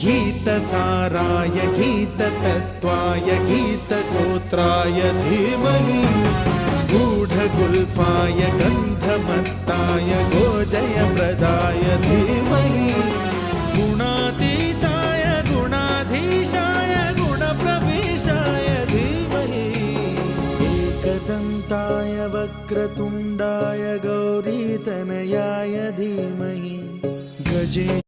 गीतसाराय गीततत्त्वाय गीतगोत्राय धीमहि गूढगुल्फाय गन्धमत्ताय गोजयप्रदाय धीमहि गुणातीताय गुणाधीशाय गुणप्रविष्टाय धीमहि एकदन्ताय वक्रतुण्डाय गौरीतनयाय धीमहि गजे